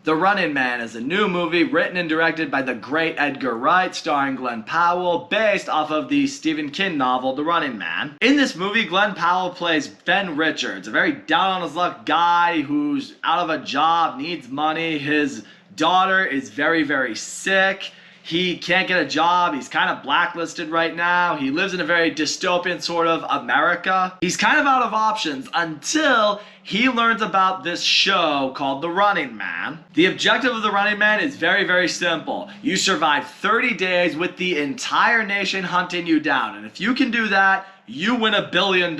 The Running Man is a new movie written and directed by the great Edgar Wright, starring Glenn Powell, based off of the Stephen King novel The Running Man. In this movie, Glenn Powell plays Ben Richards, a very down-on-his-luck guy who's out of a job, needs money. His daughter is very, very sick. He can't get a job. He's kind of blacklisted right now. He lives in a very dystopian sort of America. He's kind of out of options until he learns about this show called The Running Man. The objective of The Running Man is very, very simple. You survive 30 days with the entire nation hunting you down. And if you can do that, you win $1 billion.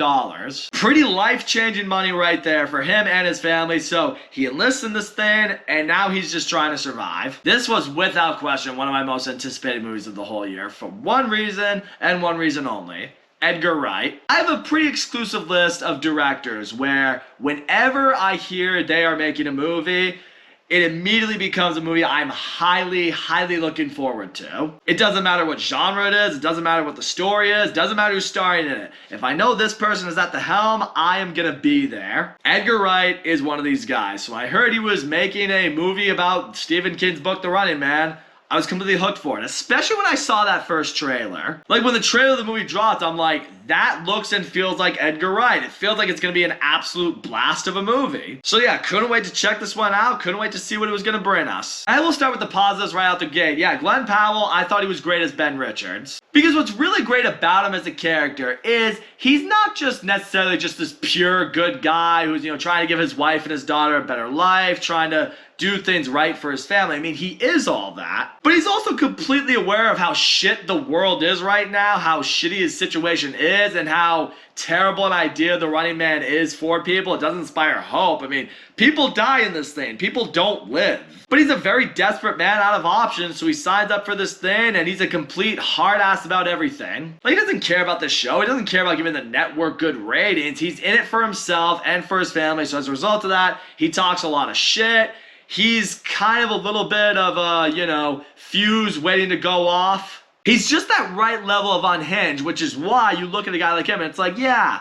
Pretty life-changing money right there for him and his family. So he enlists in this thing, and now he's just trying to survive. This was without question one of my most anticipated movies of the whole year for one reason and one reason only. Edgar Wright. I have a pretty exclusive list of directors where whenever I hear they are making a movie, it immediately becomes a movie I'm highly, highly looking forward to. It doesn't matter what genre it is. It doesn't matter what the story is. It doesn't matter who's starring in it. If I know this person is at the helm, I am gonna be there. Edgar Wright is one of these guys. So I heard he was making a movie about Stephen King's book, The Running Man. I was completely hooked for it, especially when I saw that first trailer. Like, when the trailer of the movie dropped, I'm like, that looks and feels like Edgar Wright. It feels like it's gonna be an absolute blast of a movie. So yeah, couldn't wait to check this one out. Couldn't wait to see what it was gonna bring us. I will start with the positives right out the gate. Yeah, Glenn Powell, I thought he was great as Ben Richards. Because what's really great about him as a character is he's not just necessarily just this pure good guy who's, trying to give his wife and his daughter a better life, trying to do things right for his family. I mean, he is all that. But he's also completely aware of how shit the world is right now, how shitty his situation is, and how terrible an idea The Running Man is for people. It doesn't inspire hope. I mean, people die in this thing. People don't live. But he's a very desperate man out of options, so he signs up for this thing, and he's a complete hard ass about everything. Like, he doesn't care about the show. He doesn't care about giving the network good ratings. He's in it for himself and for his family, so as a result of that, he talks a lot of shit. He's kind of a little bit of a, fuse waiting to go off. He's just that right level of unhinged, which is why you look at a guy like him and it's like, yeah,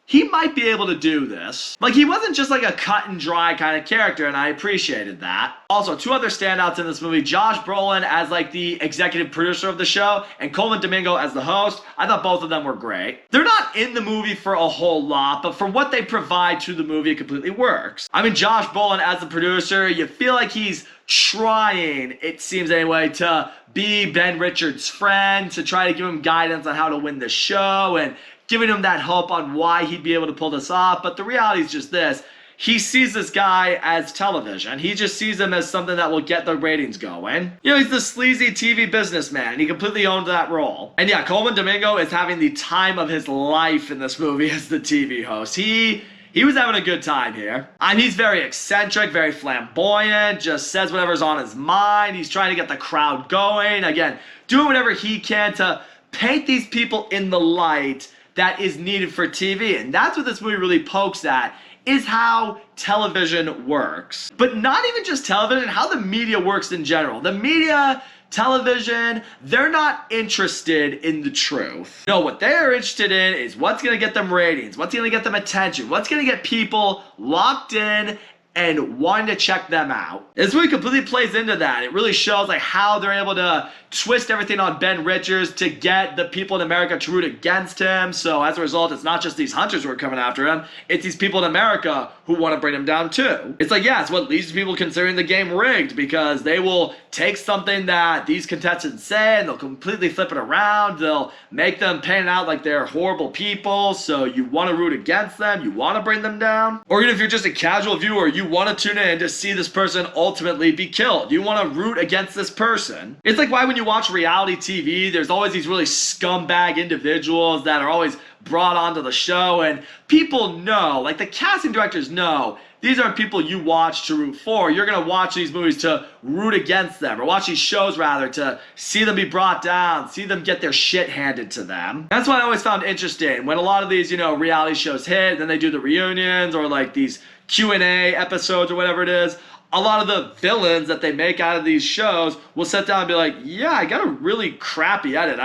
he might be able to do this. Like, he wasn't just like a cut and dry kind of character, and I appreciated that. Also, two other standouts in this movie, Josh Brolin as like the executive producer of the show, and Coleman Domingo as the host. I thought both of them were great. They're not in the movie for a whole lot, but for what they provide to the movie, it completely works. I mean, Josh Brolin as the producer, you feel like he's trying, it seems anyway, to be Ben Richards' friend, to try to give him guidance on how to win the show, and giving him that hope on why he'd be able to pull this off. But the reality is just this. He sees this guy as television. He just sees him as something that will get the ratings going. He's the sleazy TV businessman, and he completely owns that role. And yeah, Coleman Domingo is having the time of his life in this movie as the TV host. He was having a good time here. And he's very eccentric, very flamboyant, just says whatever's on his mind. He's trying to get the crowd going. Again, doing whatever he can to paint these people in the light that is needed for TV. And that's what this movie really pokes at, is how television works. But not even just television, how the media works in general. The media, television, they're not interested in the truth. No, what they're interested in is what's gonna get them ratings, what's gonna get them attention, what's gonna get people locked in and wanting to check them out. This movie completely plays into that. It really shows like how they're able to twist everything on Ben Richards to get the people in America to root against him. So as a result, it's not just these hunters who are coming after him, it's these people in America who want to bring him down too. It's like, yeah, it's what leads to people considering the game rigged, because they will take something that these contestants say and they'll completely flip it around. They'll make them paint out like they're horrible people, so you want to root against them, you want to bring them down. Or even if you're just a casual viewer, you want to tune in to see this person ultimately be killed. You want to root against this person. It's like why when you watch reality TV, there's always these really scumbag individuals that are always brought onto the show, and people know, like the casting directors know, these aren't people you watch to root for. You're going to watch these movies to root against them, or watch these shows rather to see them be brought down, see them get their shit handed to them. That's what I always found interesting. When a lot of these, reality shows hit, then they do the reunions or like these Q&A episodes or whatever it is, a lot of the villains that they make out of these shows will sit down and be like, yeah, I got a really crappy edit.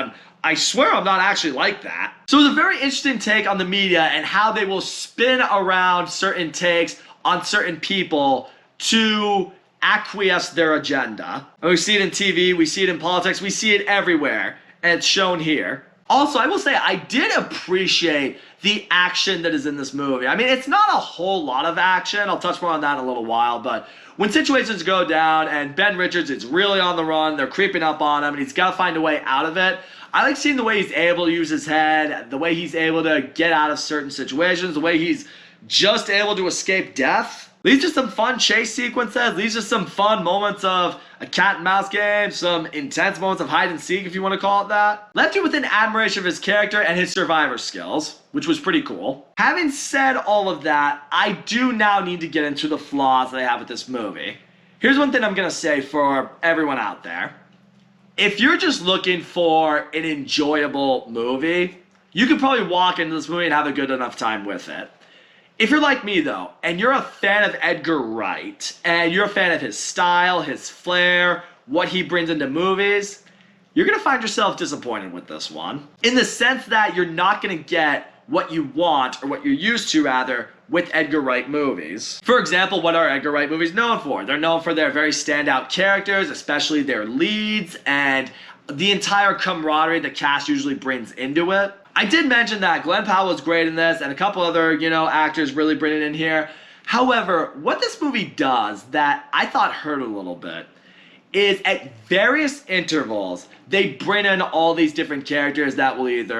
I swear I'm not actually like that. So it's a very interesting take on the media and how they will spin around certain takes on certain people to acquiesce their agenda. And we see it in TV, we see it in politics, we see it everywhere, and it's shown here. Also, I will say I did appreciate the action that is in this movie. I mean, it's not a whole lot of action. I'll touch more on that in a little while, but when situations go down and Ben Richards is really on the run, they're creeping up on him, and he's got to find a way out of it. I like seeing the way he's able to use his head, the way he's able to get out of certain situations, the way he's just able to escape death. These are some fun chase sequences. These are some fun moments of a cat and mouse game, some intense moments of hide and seek, if you want to call it that. Left you with an admiration of his character and his survivor skills, which was pretty cool. Having said all of that, I do now need to get into the flaws that I have with this movie. Here's one thing I'm going to say for everyone out there. If you're just looking for an enjoyable movie, you could probably walk into this movie and have a good enough time with it. If you're like me, though, and you're a fan of Edgar Wright, and you're a fan of his style, his flair, what he brings into movies, you're going to find yourself disappointed with this one. In the sense that you're not going to get what you want, or what you're used to, rather, with Edgar Wright movies. For example, what are Edgar Wright movies known for? They're known for their very standout characters, especially their leads, and the entire camaraderie the cast usually brings into it. I did mention that Glen Powell was great in this, and a couple other, actors really bring it in here. However, what this movie does that I thought hurt a little bit is at various intervals, they bring in all these different characters that will either,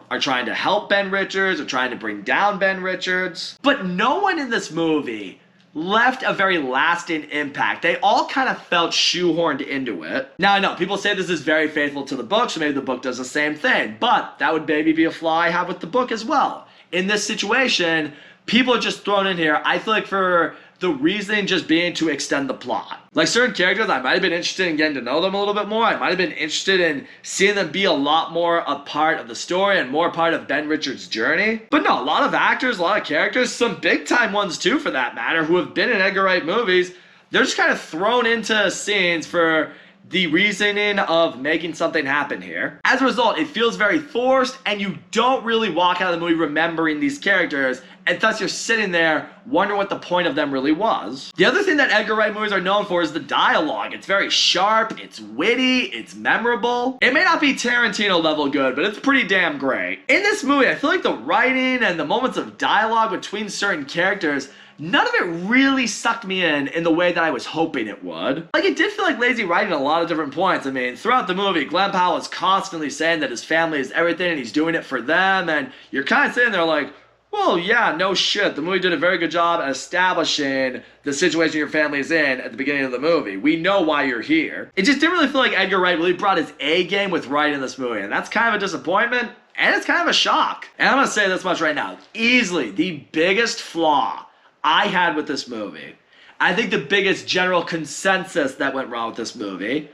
are trying to help Ben Richards or trying to bring down Ben Richards. But no one in this movie left a very lasting impact. They all kind of felt shoehorned into it. Now, I know people say this is very faithful to the book, so maybe the book does the same thing, but that would maybe be a flaw I have with the book as well. In this situation, people are just thrown in here, I feel like, for the reasoning just being to extend the plot. Like certain characters, I might have been interested in getting to know them a little bit more. I might have been interested in seeing them be a lot more a part of the story and more part of Ben Richards' journey. But no, a lot of actors, a lot of characters, some big time ones too for that matter, who have been in Edgar Wright movies, they're just kind of thrown into scenes for the reasoning of making something happen here. As a result, it feels very forced, and you don't really walk out of the movie remembering these characters, and thus you're sitting there wondering what the point of them really was. The other thing that Edgar Wright movies are known for is the dialogue. It's very sharp, it's witty, it's memorable. It may not be Tarantino level good, but it's pretty damn great. In this movie, I feel like the writing and the moments of dialogue between certain characters, none of it really sucked me in the way that I was hoping it would. Like, it did feel like lazy writing at a lot of different points. I mean, throughout the movie, Glen Powell is constantly saying that his family is everything and he's doing it for them, and you're kind of sitting there like, well, yeah, no shit. The movie did a very good job at establishing the situation your family is in at the beginning of the movie. We know why you're here. It just didn't really feel like Edgar Wright really brought his A game with writing this movie, and that's kind of a disappointment, and it's kind of a shock. And I'm going to say this much right now. Easily the biggest flaw I had with this movie, I think the biggest general consensus that went wrong with this movie,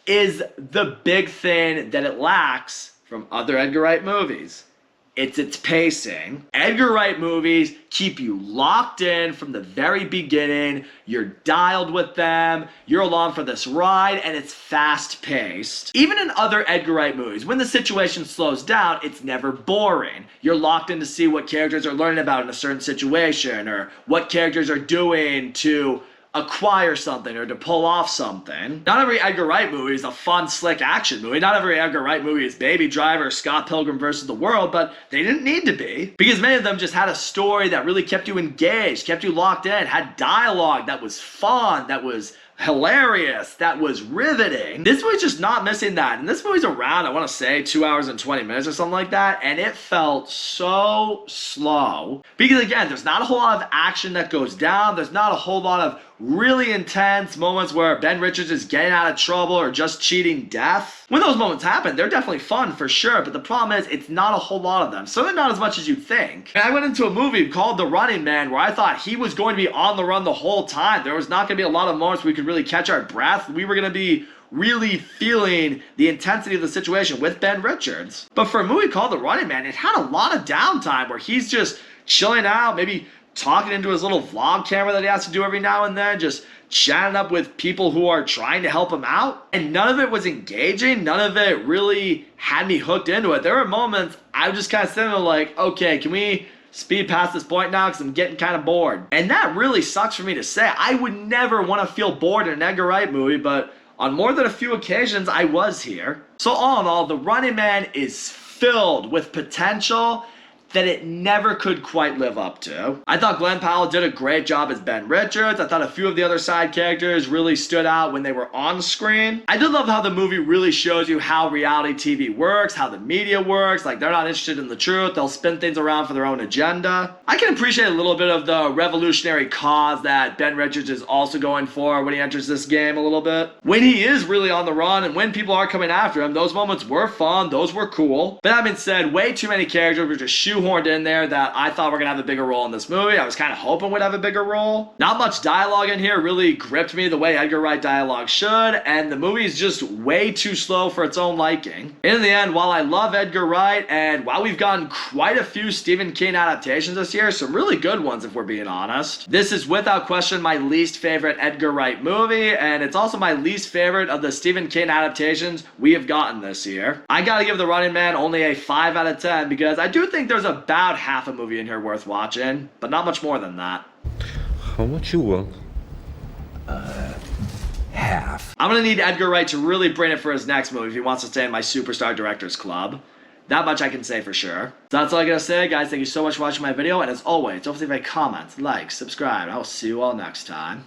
is the big thing that it lacks from other Edgar Wright movies. It's its pacing. Edgar Wright movies keep you locked in from the very beginning. You're dialed with them. You're along for this ride, and it's fast-paced. Even in other Edgar Wright movies, when the situation slows down, it's never boring. You're locked in to see what characters are learning about in a certain situation, or what characters are doing to acquire something or to pull off something. Not every Edgar Wright movie is a fun, slick action movie. Not every Edgar Wright movie is Baby Driver or Scott Pilgrim vs. the World, but they didn't need to be, because many of them just had a story that really kept you engaged, kept you locked in, had dialogue that was fun, that was hilarious, that was riveting. This movie's just not missing that. And this movie's around, I want to say, 2 hours and 20 minutes or something like that, and it felt so slow. Because again, there's not a whole lot of action that goes down. There's not a whole lot of really intense moments where Ben Richards is getting out of trouble or just cheating death. When those moments happen, they're definitely fun for sure, but the problem is it's not a whole lot of them. Certainly not as much as you think. And I went into a movie called The Running Man where I thought he was going to be on the run the whole time. There was not going to be a lot of moments where we could really catch our breath. We were going to be really feeling the intensity of the situation with Ben Richards. But for a movie called The Running Man, it had a lot of downtime where he's just chilling out, maybe talking into his little vlog camera that he has to do every now and then, just chatting up with people who are trying to help him out. And none of it was engaging. None of it really had me hooked into it. There were moments I was just kind of sitting there like, okay, can we speed past this point now because I'm getting kind of bored. And that really sucks for me to say. I would never want to feel bored in an Edgar Wright movie, but on more than a few occasions, I was here. So all in all, The Running Man is filled with potential that it never could quite live up to. I thought Glenn Powell did a great job as Ben Richards. I thought a few of the other side characters really stood out when they were on screen. I did love how the movie really shows you how reality TV works, how the media works. Like, they're not interested in the truth. They'll spin things around for their own agenda. I can appreciate a little bit of the revolutionary cause that Ben Richards is also going for when he enters this game a little bit. When he is really on the run and when people are coming after him, those moments were fun. Those were cool. But that being said, way too many characters were just shoehorned in there that I thought were gonna have a bigger role in this movie. I was kind of hoping would have a bigger role. Not much dialogue in here really gripped me the way Edgar Wright dialogue should, and the movie is just way too slow for its own liking. In the end, while I love Edgar Wright, and while we've gotten quite a few Stephen King adaptations this year, some really good ones if we're being honest, this is without question my least favorite Edgar Wright movie, and it's also my least favorite of the Stephen King adaptations we have gotten this year. I gotta give The Running Man only a 5 out of 10 because I do think there's about half a movie in here worth watching, but not much more than that. How much you want? Half. I'm gonna need Edgar Wright to really bring it for his next movie if he wants to stay in my Superstar Directors Club. That much I can say for sure. So that's all I gotta say, guys. Thank you so much for watching my video, and as always, don't forget to comment, like, subscribe, and I'll see you all next time.